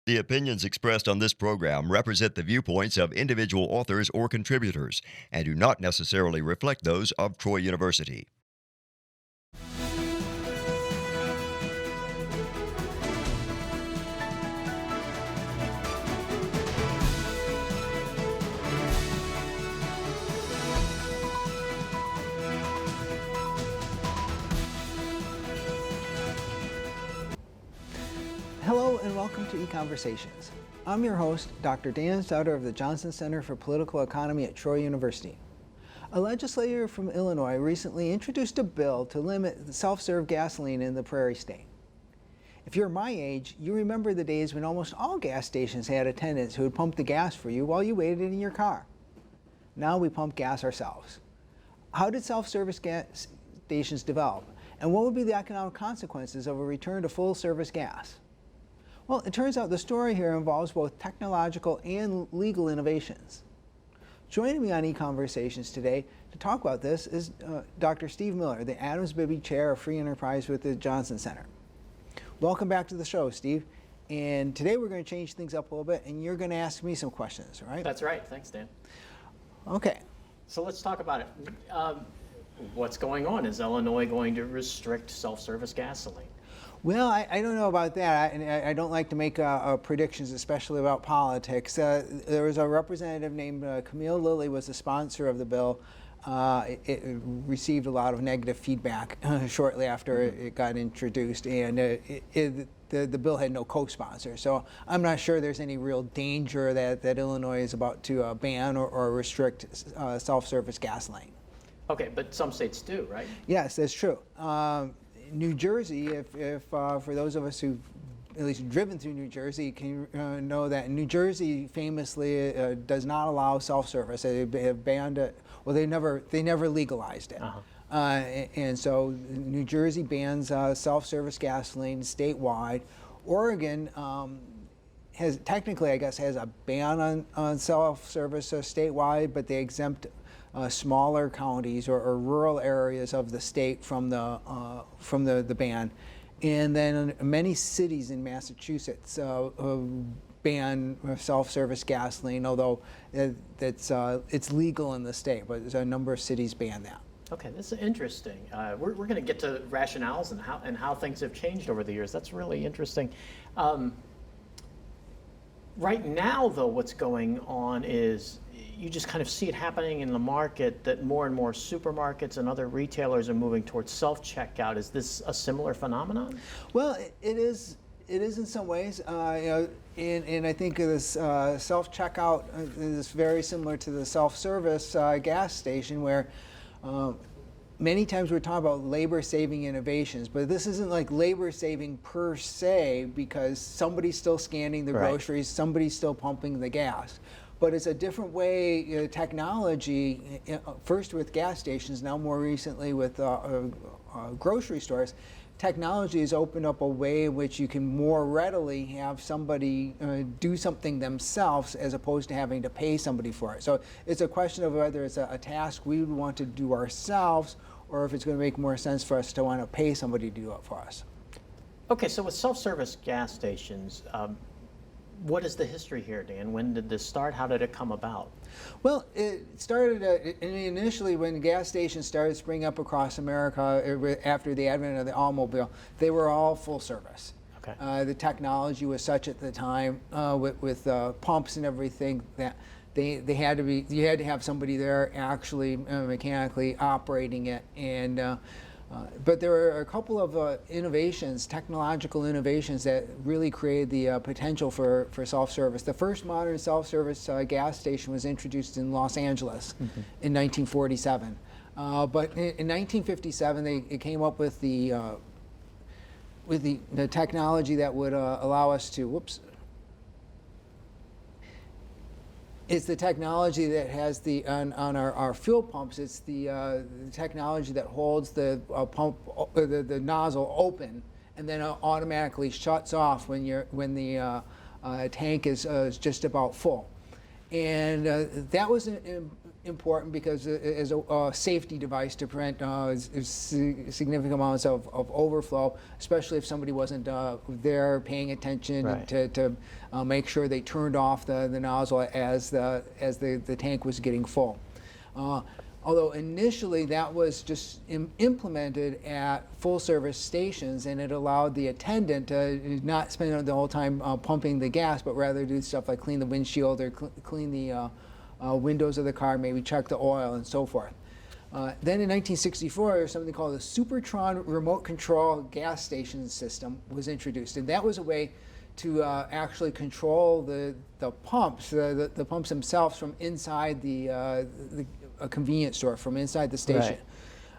The opinions expressed on this program represent the viewpoints of individual authors or contributors and do not necessarily reflect those of Troy University. Hello and welcome to EconVersations. I'm your host, Dr. Dan Sutter of the Johnson Center for Political Economy at Troy University. A legislator from Illinois recently introduced a bill to limit the self-serve gasoline in the Prairie State. If you're my age, you remember the days when almost all gas stations had attendants who would pump the gas for you while you waited in your car. Now we pump gas ourselves. How did self-service gas stations develop? And what would be the economic consequences of a return to full-service gas? Well, it turns out the story here involves both technological and legal innovations. Joining me on EconVersations today to talk about this is Dr. Steve Miller, the Adams Bibby Chair of Free Enterprise with the Johnson Center. Welcome back to the show, Steve. And today we're going to change things up a little bit, and you're going to ask me some questions, right? That's right. Thanks, Dan. Okay. So let's talk about it. What's going on? Is Illinois going to restrict self-service gasoline? Well, I don't know about that. I don't like to make predictions, especially about politics. There was a representative named Camille Lilly was the sponsor of the bill. It received a lot of negative feedback shortly after it got introduced, and the bill had no co-sponsor. So I'm not sure there's any real danger that Illinois is about to ban or restrict self-service gasoline. Okay, but some states do, right? Yes, that's true. New Jersey, if for those of us who've at least driven through New Jersey, can know that New Jersey famously does not allow self-service. They have banned it. Well, they never legalized it. And so New Jersey bans self-service gasoline statewide. Oregon has technically, I guess, has a ban on self-service statewide, but they exempt smaller counties or rural areas of the state from the ban, and then many cities in Massachusetts ban self-service gasoline, although it's legal in the state, but there's a number of cities ban that. Okay, this is interesting. We're going to get to rationales and how things have changed over the years. That's really interesting. Right now, though, what's going on is you just kind of see it happening in the market that more and more supermarkets and other retailers are moving towards self-checkout. Is this a similar phenomenon? Well, it is in some ways. And I think this self-checkout is very similar to the self-service gas station, where many times we're talking about labor-saving innovations, but this isn't like labor-saving per se, because somebody's still scanning the groceries, somebody's still pumping the gas. But it's a different way, technology, first with gas stations, now more recently with grocery stores. Technology has opened up a way in which you can more readily have somebody do something themselves as opposed to having to pay somebody for it. So it's a question of whether it's a task we would want to do ourselves, or if it's going to make more sense for us to want to pay somebody to do it for us. Okay, so with self-service gas stations, what is the history here, Dan? When did this start? How did it come about? Well, it started initially when gas stations started springing up across America after the advent of the automobile. They were all full service. Okay. The technology was such at the time with pumps and everything that they had to be. You had to have somebody there actually mechanically operating it, and. But there are a couple of innovations, technological innovations, that really created the potential for self-service. The first modern self-service gas station was introduced in Los Angeles in 1947. But in 1957, they came up with the technology that would allow us to, It's the technology that has on our fuel pumps. It's the technology that holds the pump, the nozzle open, and then automatically shuts off when tank is just about full. And that was important because it is a safety device to prevent significant amounts of overflow, especially if somebody wasn't there paying attention Right. to make sure they turned off the nozzle as the tank was getting full. Although initially that was just implemented at full service stations, and it allowed the attendant to not spend the whole time pumping the gas, but rather do stuff like clean the windshield or clean the windows of the car, maybe check the oil and so forth. Then in 1964, there was something called the Supertron remote control gas station system was introduced, and that was a way to actually control the pumps, the pumps themselves from inside a convenience store, from inside the station.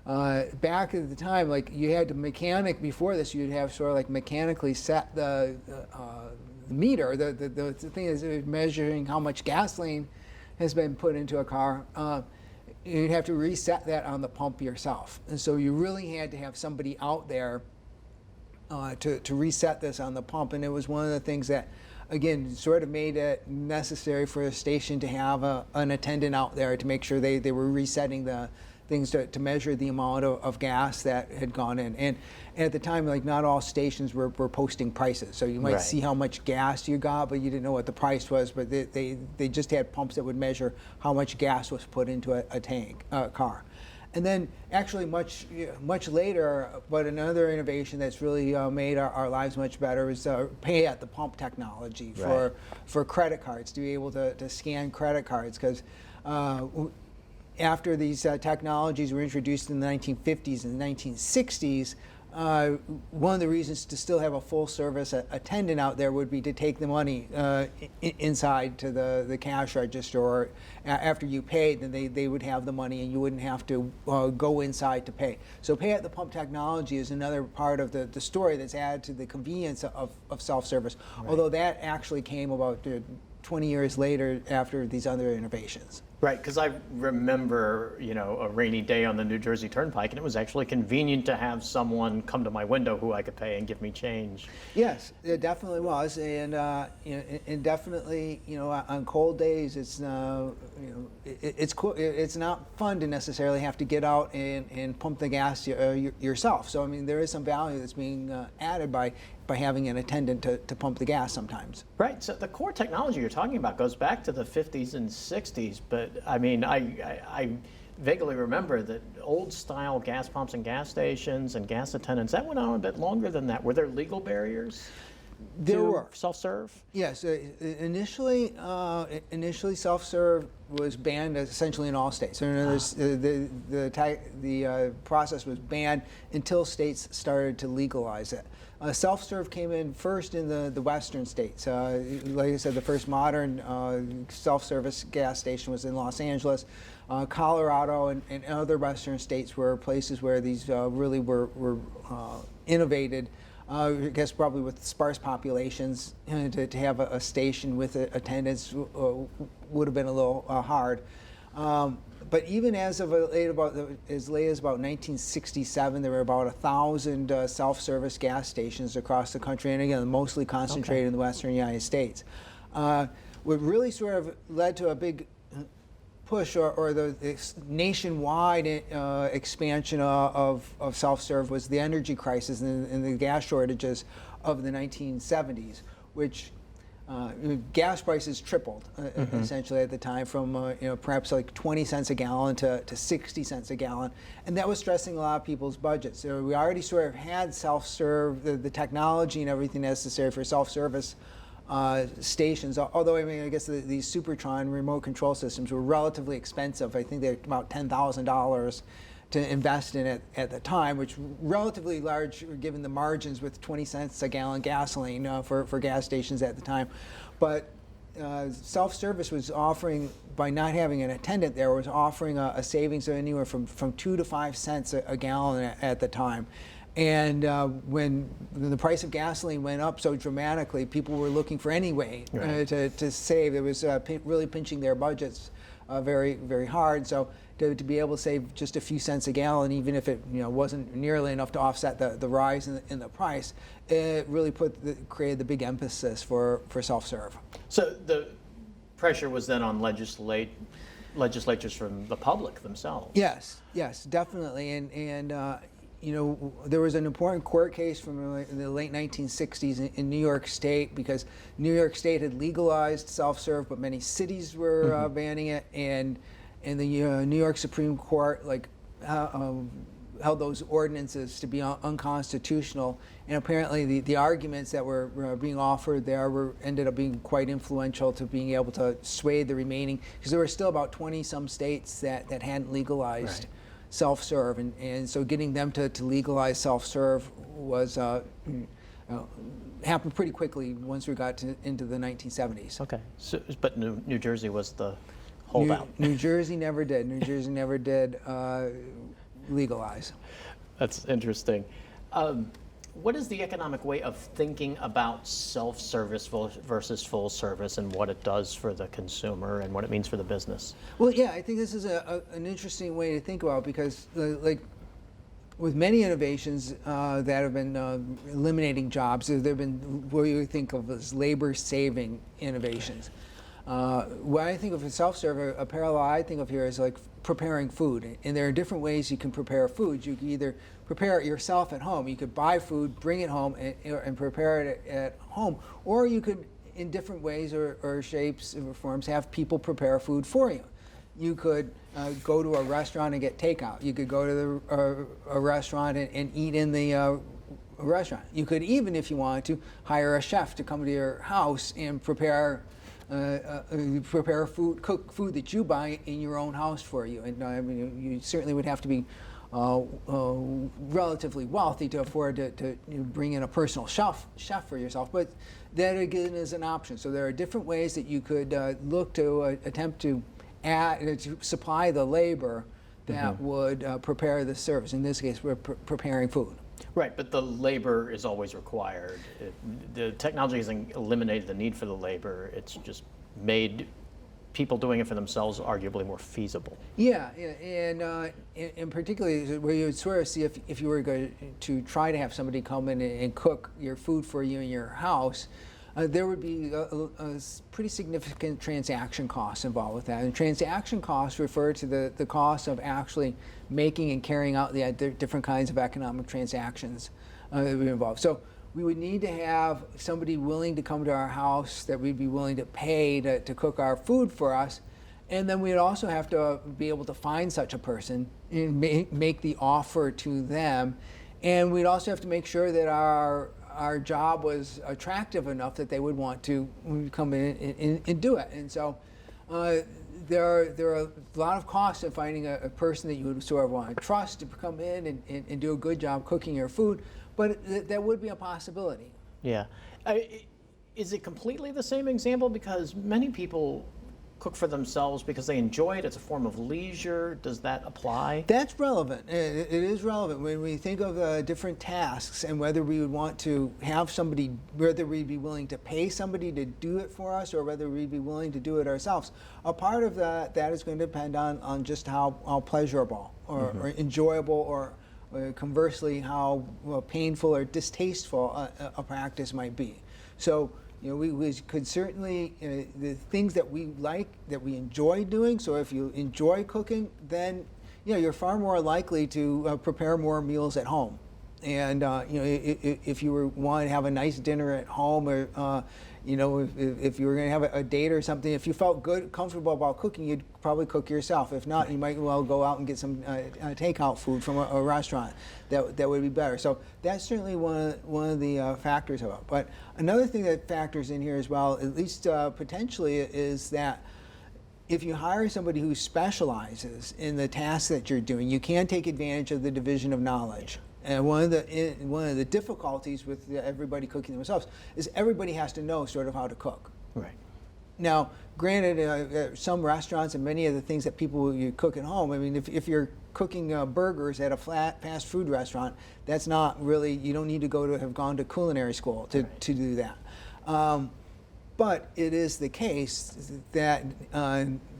Right. Back at the time, like you had to before this, you'd have sort of like mechanically set the meter. The thing is measuring how much gasoline has been put into a car. You'd have to reset that on the pump yourself. And so you really had to have somebody out there to reset this on the pump. And it was one of the things that, again, sort of made it necessary for a station to have an attendant out there to make sure they were resetting the things to measure the amount of gas that had gone in. And at the time, like not all stations were posting prices. So you might Right. see how much gas you got, but you didn't know what the price was. But they just had pumps that would measure how much gas was put into a car. And then actually much later, but another innovation that's really made our lives much better is pay at the pump technology for credit cards, to be able to scan credit cards. Because after these technologies were introduced in the 1950s and the 1960s, one of the reasons to still have a full service attendant out there would be to take the money inside to the cash register, or after you paid, then they would have the money and you wouldn't have to go inside to pay. So pay at the pump technology is another part of the story that's added to the convenience of self-service, right. Although that actually came about 20 years later after these other innovations. Right, because I remember, a rainy day on the New Jersey Turnpike, and it was actually convenient to have someone come to my window who I could pay and give me change. Yes, it definitely was, and and definitely, on cold days, it's it's cool. It's not fun to necessarily have to get out and pump the gas yourself. So I mean, there is some value that's being added by having an attendant to pump the gas sometimes. Right, so the core technology you're talking about goes back to the 50s and 60s, but I mean, I vaguely remember that old style gas pumps and gas stations and gas attendants, that went on a bit longer than that. Were there legal barriers? There were. Self-serve? Yes, initially self-serve was banned essentially in all states. So in other words, the process was banned until states started to legalize it. Self-serve came in first in the western states. Like I said, the first modern self-service gas station was in Los Angeles. Colorado and other western states were places where these really were innovated. I guess probably with sparse populations, to have a station with attendants would have been a little hard. But even as late as 1967, there were about 1,000 self-service gas stations across the country, and again, mostly concentrated in the western United States. What really sort of led to a big push or the nationwide expansion of self-serve was the energy crisis and the gas shortages of the 1970s, which gas prices tripled essentially at the time, from perhaps like 20 cents a gallon to 60 cents a gallon, and that was stressing a lot of people's budgets. So we already sort of had self-serve, the technology and everything necessary for self-service stations, although I mean, I guess these Supertron remote control systems were relatively expensive. I think they're about $10,000 to invest in it at the time, which relatively large given the margins with 20 cents a gallon gasoline for gas stations at the time. But self-service was offering, by not having an attendant there, was offering a savings of anywhere from 2 to 5 cents a gallon at the time. And when the price of gasoline went up so dramatically, people were looking for any way to save. It was really pinching their budgets very, very hard. So to be able to save just a few cents a gallon, even if it wasn't nearly enough to offset the rise in the price, it really created the big emphasis for self-serve. So the pressure was then on legislatures from the public themselves. Yes, yes, definitely. There was an important court case from the late 1960s in New York State, because New York State had legalized self-serve, but many cities were banning it, and the New York Supreme Court held those ordinances to be unconstitutional. And apparently the arguments that were being offered there ended up being quite influential to being able to sway the remaining, because there were still about 20 some states that hadn't legalized self-serve, and so getting them to legalize self-serve was happened pretty quickly once we got into the 1970s. Okay, so, but New Jersey was the holdout. New Jersey never did. New Jersey never did legalize. That's interesting. What is the economic way of thinking about self-service versus full service, and what it does for the consumer and what it means for the business? Well, yeah, I think this is an interesting way to think about it, because like with many innovations that have been eliminating jobs, there have been what we think of as labor-saving innovations. When I think of a self-serve, a parallel I think of here is like preparing food. And there are different ways you can prepare food. You can either prepare it yourself at home. You could buy food, bring it home, and prepare it at home. Or you could, in different ways or shapes or forms, have people prepare food for you. You could go to a restaurant and get takeout. You could go to a restaurant and eat in the restaurant. You could even, if you wanted to, hire a chef to come to your house and prepare food, cook food that you buy in your own house for you. And I mean, you certainly would have to be relatively wealthy to afford to bring in a personal chef for yourself, but that again is an option. So there are different ways that you could look to attempt to supply the labor that would prepare the service. In this case, we're preparing food. Right, but the labor is always required. The technology hasn't eliminated the need for the labor. It's just made people doing it for themselves arguably more feasible. Yeah, and particularly where you would sort of see if you were going to try to have somebody come in and cook your food for you in your house, there would be a pretty significant transaction costs involved with that. And transaction costs refer to the cost of actually making and carrying out the different kinds of economic transactions that would be involved. So we would need to have somebody willing to come to our house that we'd be willing to pay to cook our food for us. And then we'd also have to be able to find such a person and make the offer to them. And we'd also have to make sure that our job was attractive enough that they would want to come in and do it. And so there are a lot of costs in finding a person that you would sort of want to trust to come in and do a good job cooking your food, but that would be a possibility. Yeah. Is it completely the same example? Because many people cook for themselves because they enjoy it. It's a form of leisure. Does that apply? That's relevant. It is relevant when we think of different tasks and whether we would want to have somebody, whether we'd be willing to pay somebody to do it for us or whether we'd be willing to do it ourselves. A part of that is going to depend on just how pleasurable or enjoyable or conversely how painful or distasteful a practice might be. So we could certainly, the things that we like, that we enjoy doing, so if you enjoy cooking, then you're far more likely to prepare more meals at home. And if you want to have a nice dinner at home, or if you were going to have a date or something, if you felt comfortable about cooking, you'd probably cook yourself. If not, you might well go out and get some takeout food from a restaurant. That would be better. So that's certainly one of the factors of it. But another thing that factors in here as well, at least potentially, is that if you hire somebody who specializes in the tasks that you're doing, you can take advantage of the division of knowledge. And one of the difficulties with everybody cooking themselves is everybody has to know sort of how to cook. Right. Now, granted, some restaurants and many of the things that people you cook at home, I mean, if you're cooking burgers at a fast food restaurant, that's not really, you don't need to have gone to culinary school to do that. But it is the case that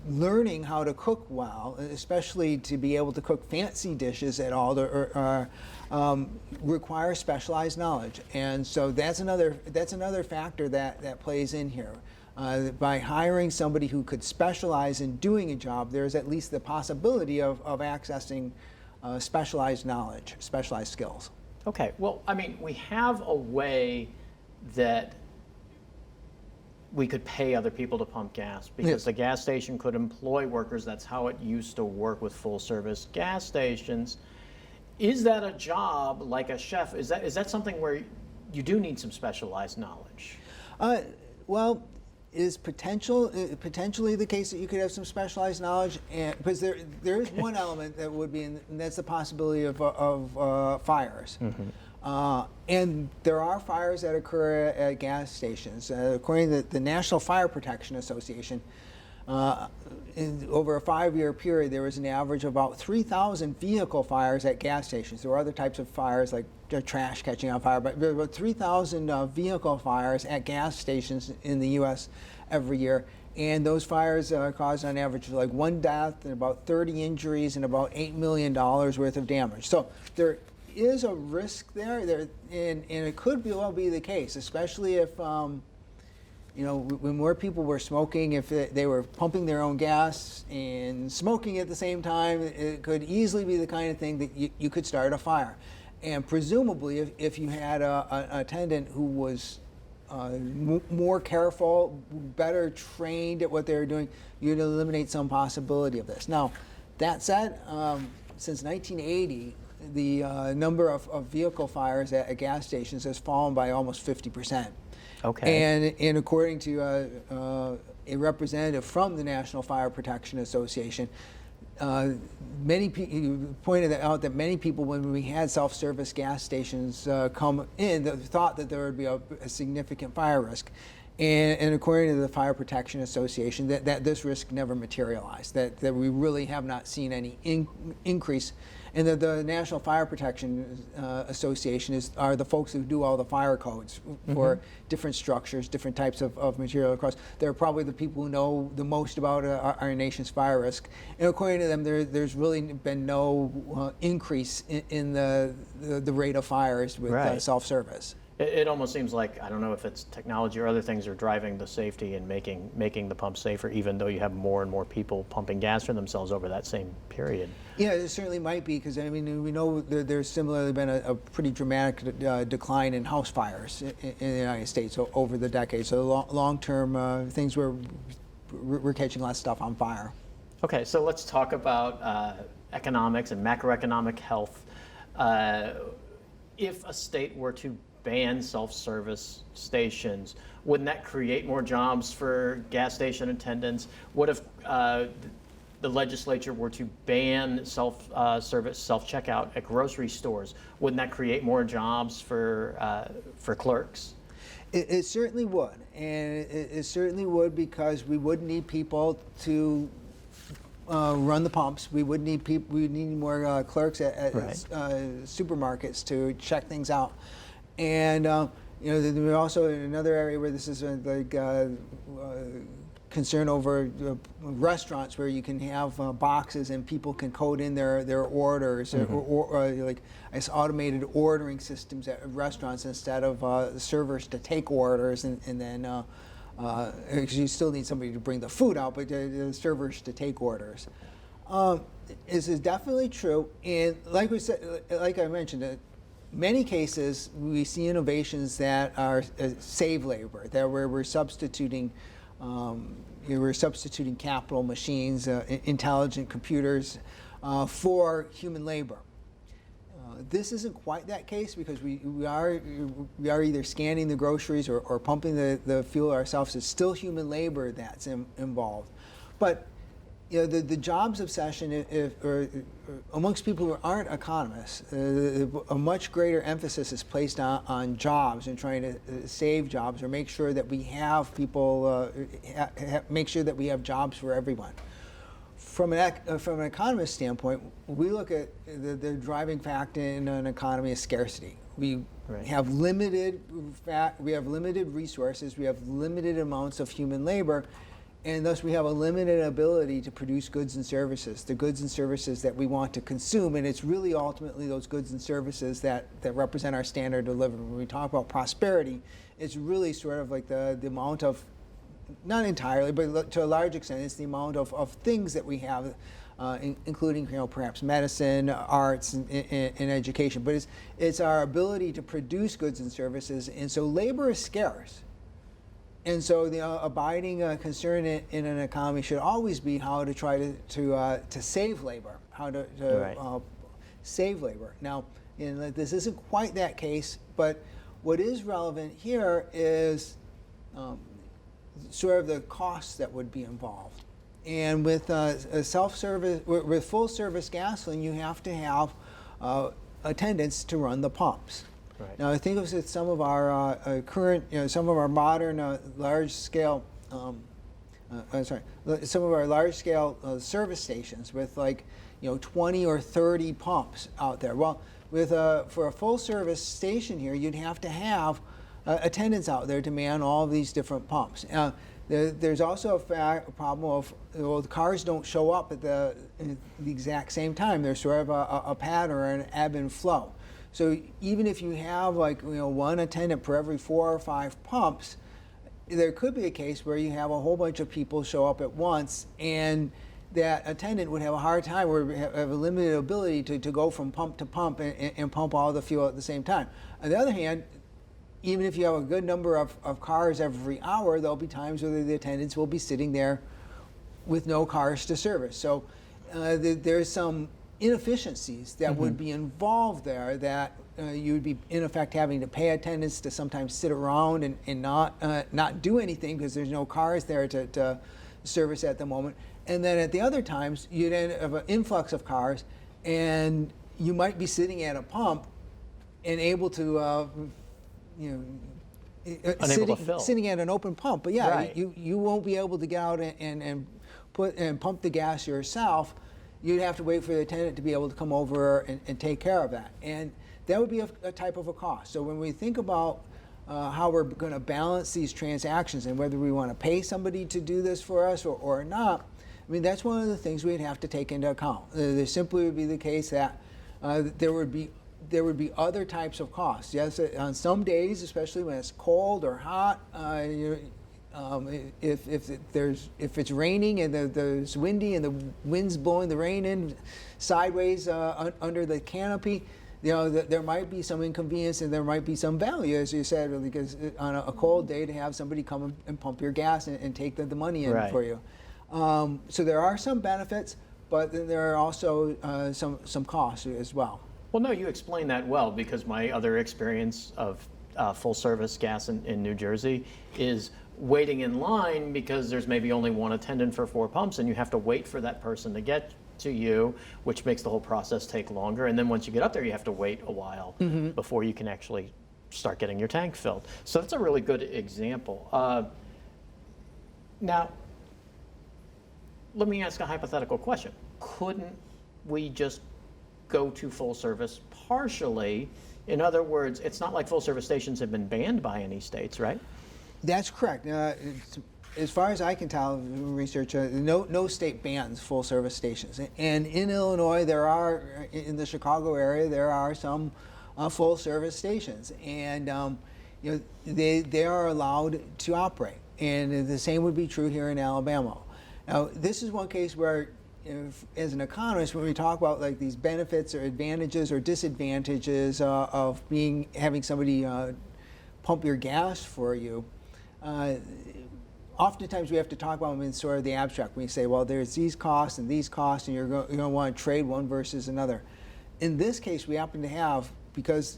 learning how to cook well, especially to be able to cook fancy dishes at all, requires specialized knowledge, and so that's another factor that plays in here. By hiring somebody who could specialize in doing a job, there's at least the possibility of accessing specialized knowledge, specialized skills. Okay, well, I mean, we have a way that we could pay other people to pump gas because Yes. the gas station could employ workers. That's how it used to work with full service gas stations. Is that a job like a chef? Is that something where you do need some specialized knowledge? Well, is potentially the case that you could have some specialized knowledge, and because there is one element that would be, and that's the possibility of fires. And there are fires that occur at gas stations. According to the National Fire Protection Association, over a 5-year period, there was an average of about 3,000 vehicle fires at gas stations. There were other types of fires like trash catching on fire, but there were about 3,000 vehicle fires at gas stations in the U.S. every year. And those fires caused on average like 1 death and about 30 injuries and about $8 million worth of damage. So there is a risk there, and it could well be the case, especially if when more people were smoking, if they were pumping their own gas and smoking at the same time, it could easily be the kind of thing that you could start a fire. And presumably, if you had an attendant who was more careful, better trained at what they were doing, you'd eliminate some possibility of this. Now, that said, since 1980, the number of vehicle fires at gas stations has fallen by almost 50%. Okay. And according to a representative from the National Fire Protection Association, many people pointed out that many people, when we had self-service gas stations come in, thought that there would be a significant fire risk. And according to the Fire Protection Association, that this risk never materialized, that we really have not seen any increase. And the National Fire Protection Association are the folks who do all the fire codes for different structures, different types of material across. They're probably the people who know the most about our nation's fire risk. And according to them, there's really been no increase in the rate of fires with self-service. It almost seems like, I don't know if it's technology or other things are driving the safety and making the pump safer, even though you have more and more people pumping gas for themselves over that same period. Yeah, it certainly might be, because I mean, we know there's similarly been a pretty dramatic decline in house fires in the United States over the decades. So long-term things we're catching less stuff on fire. Okay, so let's talk about economics and macroeconomic health. If a state were to ban self-service stations, wouldn't that create more jobs for gas station attendants? What if the legislature were to ban self-service, self-checkout at grocery stores? Wouldn't that create more jobs for clerks? It certainly would, and it certainly would, because we would need people to run the pumps. We would need people. We would need more clerks at supermarkets to check things out. And there's also another area where this is concern over restaurants, where you can have boxes and people can code in their orders, or like automated ordering systems at restaurants, instead of servers to take orders and then because you still need somebody to bring the food out, but the servers to take orders. This is definitely true, and like I mentioned, many cases we see innovations that are save labor, that we're substituting capital machines, intelligent computers for human labor. This isn't quite that case, because we are either scanning the groceries or pumping the fuel ourselves. It's still human labor that's involved. But the jobs obsession, amongst people who aren't economists, a much greater emphasis is placed on jobs and trying to save jobs, or make sure that we have people, make sure that we have jobs for everyone. From an economist standpoint, we look at the driving factor in an economy is scarcity. We have limited resources, we have limited amounts of human labor, and thus we have a limited ability to produce goods and services, the goods and services that we want to consume. And it's really ultimately those goods and services that represent our standard of living. When we talk about prosperity, it's really sort of like the amount of not entirely, but to a large extent, it's the amount of things that we have, including perhaps medicine, arts, and education. But it's our ability to produce goods and services, and so labor is scarce. And so the abiding concern in an economy should always be how to try to save labor, how to Right. Save labor. Now, this isn't quite that case, but what is relevant here is sort of the costs that would be involved. And with a self-service, with full-service gasoline, you have to have attendants to run the pumps. Right. Now, I think of some of our current, some of our modern large-scale, some of our large-scale service stations with 20 or 30 pumps out there. Well, for a full-service station here, you'd have to have attendants out there to man all of these different pumps. There's also a problem of, the cars don't show up at the exact same time. There's sort of a pattern or an ebb and flow. So even if you have one attendant per every 4 or 5 pumps, there could be a case where you have a whole bunch of people show up at once, and that attendant would have a hard time or have a limited ability to go from pump to pump and pump all the fuel at the same time. On the other hand, even if you have a good number of cars every hour, there'll be times where the attendants will be sitting there with no cars to service. So there's some inefficiencies that would be involved there that you'd be in effect having to pay attendants to sometimes sit around and not do anything because there's no cars there to service at the moment. And then at the other times, you'd have an influx of cars, and you might be sitting at a pump and able to, Unable to fill. sitting at an open pump. But yeah, Right. you won't be able to get out and pump the gas yourself. You'd have to wait for the attendant to be able to come over and take care of that. And that would be a type of a cost. So when we think about how we're going to balance these transactions and whether we want to pay somebody to do this for us or not, I mean, that's one of the things we'd have to take into account. There simply would be the case that there would be other types of costs. Yes, on some days, especially when it's cold or hot, if it's raining and there's windy and the wind's blowing the rain in sideways under the canopy, there might be some inconvenience and there might be some value, as you said, because on a cold day to have somebody come and pump your gas and take the money in Right. for you. So there are some benefits, but then there are also some costs as well. Well, no, you explained that well, because my other experience of full service gas in New Jersey is waiting in line because there's maybe only one attendant for 4 pumps and you have to wait for that person to get to you, which makes the whole process take longer. And then once you get up there, you have to wait a while before you can actually start getting your tank filled. So that's a really good example. Now, let me ask a hypothetical question. Couldn't we just go to full service partially? In other words, it's not like full service stations have been banned by any states, right? That's correct. As far as I can tell from research, no state bans full service stations. And in Illinois, in the Chicago area, there are some full service stations. And they are allowed to operate. And the same would be true here in Alabama. Now, this is one case where, as an economist, when we talk about these benefits or advantages or disadvantages of having somebody pump your gas for you, oftentimes we have to talk about them in sort of the abstract. We say, well, there's these costs, and you're going to want to trade one versus another. In this case, we happen to have, because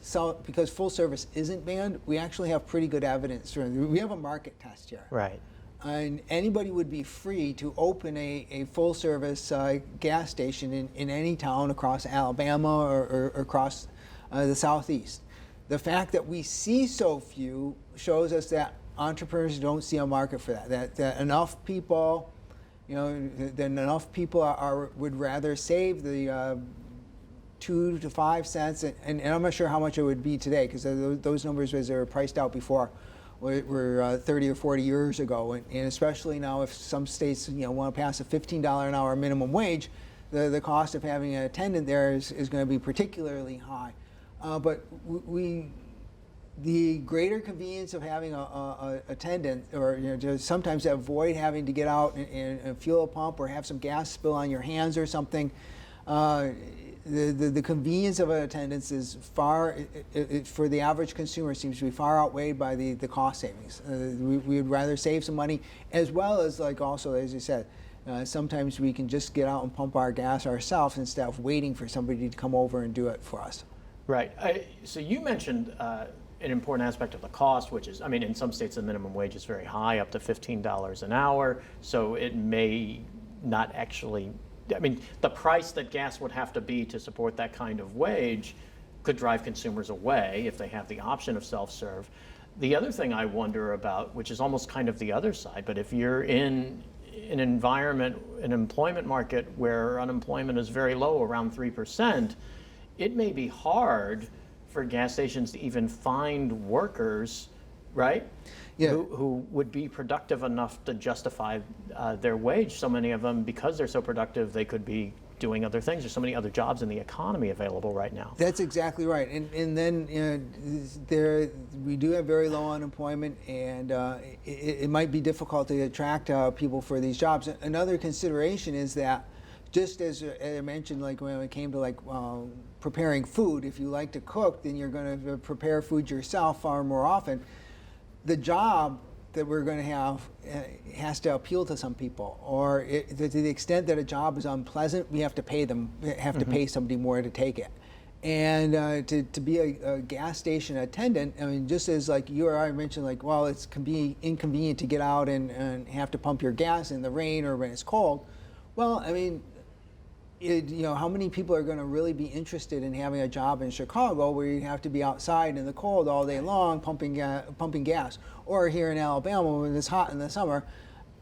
full service isn't banned, we actually have pretty good evidence. We have a market test here. Right. And anybody would be free to open a full-service gas station in any town across Alabama or across the Southeast. The fact that we see so few shows us that entrepreneurs don't see a market for that. That enough people, would rather save the 2 to 5 cents, and I'm not sure how much it would be today, because those numbers, as they were priced out before, were 30 or 40 years ago, and especially now, if some states want to pass a $15 an hour minimum wage, the cost of having an attendant there is going to be particularly high. But the greater convenience of having a attendant, or to sometimes avoid having to get out and fuel a pump or have some gas spill on your hands or something. The convenience of an attendance is far, for the average consumer, seems to be far outweighed by the cost savings. We would rather save some money, as well as, like, also, as you said, sometimes we can just get out and pump our gas ourselves instead of waiting for somebody to come over and do it for us. Right. So you mentioned an important aspect of the cost, which is, I mean, in some states the minimum wage is very high, up to $15 an hour, so it may not actually, I mean, the price that gas would have to be to support that kind of wage could drive consumers away if they have the option of self-serve. The other thing I wonder about, which is almost kind of the other side, but if you're in an environment, an employment market where unemployment is very low, around 3%, it may be hard for gas stations to even find workers, right? Yeah. Who would be productive enough to justify their wage. So many of them, because they're so productive, they could be doing other things. There's so many other jobs in the economy available right now. That's exactly right. And then we do have very low unemployment, and it might be difficult to attract people for these jobs. Another consideration is that, just as I mentioned, like when it came to like preparing food, if you like to cook, then you're going to prepare food yourself far more often. The job that we're going to have has to appeal to some people, or to the extent that a job is unpleasant, we have to pay them, to pay somebody more to take it. And to be a gas station attendant, I mean, just as like you or I mentioned, like, well, it can be inconvenient to get out and have to pump your gas in the rain or when it's cold. Well, I mean, how many people are going to really be interested in having a job in Chicago where you have to be outside in the cold all day long pumping gas, or here in Alabama when it's hot in the summer?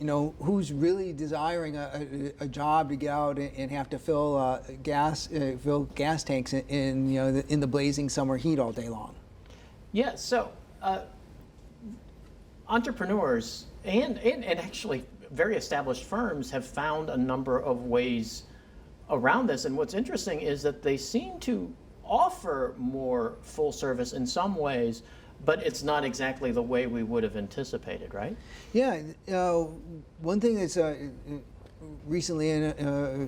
Who's really desiring a job to get out and have to fill gas tanks in the blazing summer heat all day long? Yeah. So entrepreneurs and actually very established firms have found a number of ways around this, and what's interesting is that they seem to offer more full service in some ways, but it's not exactly the way we would have anticipated, right? Yeah, one thing that's recently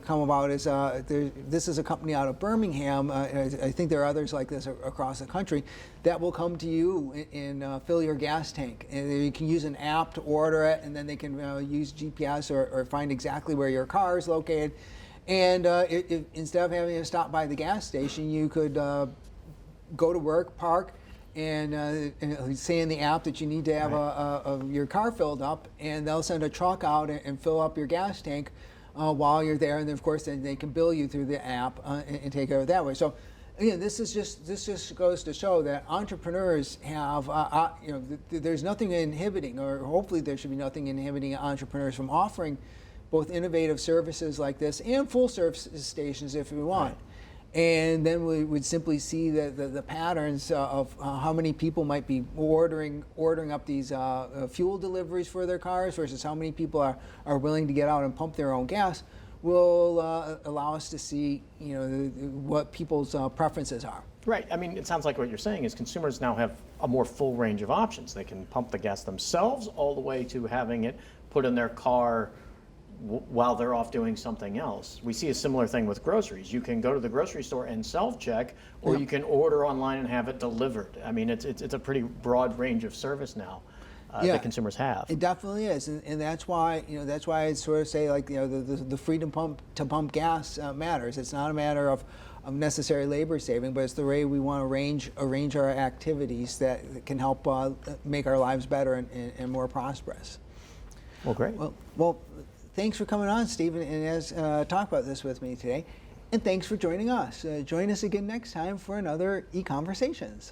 come about is this is a company out of Birmingham. I think there are others like this across the country that will come to you and fill your gas tank. And you can use an app to order it, and then they can use GPS or find exactly where your car is located. And instead of having to stop by the gas station, you could go to work, park, and say in the app that you need to have your car filled up, and they'll send a truck out and fill up your gas tank while you're there. And then, of course, then they can bill you through the app and take care of it that way. So, again, this just goes to show that entrepreneurs have, there's nothing inhibiting, or hopefully there should be nothing inhibiting entrepreneurs from offering both innovative services like this and full service stations if we want. Right. And then we would simply see the patterns of how many people might be ordering up these fuel deliveries for their cars versus how many people are willing to get out and pump their own gas will allow us to see what people's preferences are. Right. I mean, it sounds like what you're saying is consumers now have a more full range of options. They can pump the gas themselves all the way to having it put in their car while they're off doing something else. We see a similar thing with groceries. You can go to the grocery store and self-check, or you can order online and have it delivered. I mean, it's a pretty broad range of service now that consumers have. It definitely is, and that's why I sort of say, like, the freedom to pump gas matters. It's not a matter of necessary labor saving, but it's the way we want to arrange our activities that can help make our lives better and more prosperous. Well, great. Well. Thanks for coming on, Steve, and talk about this with me today. And thanks for joining us. Join us again next time for another EconVersations.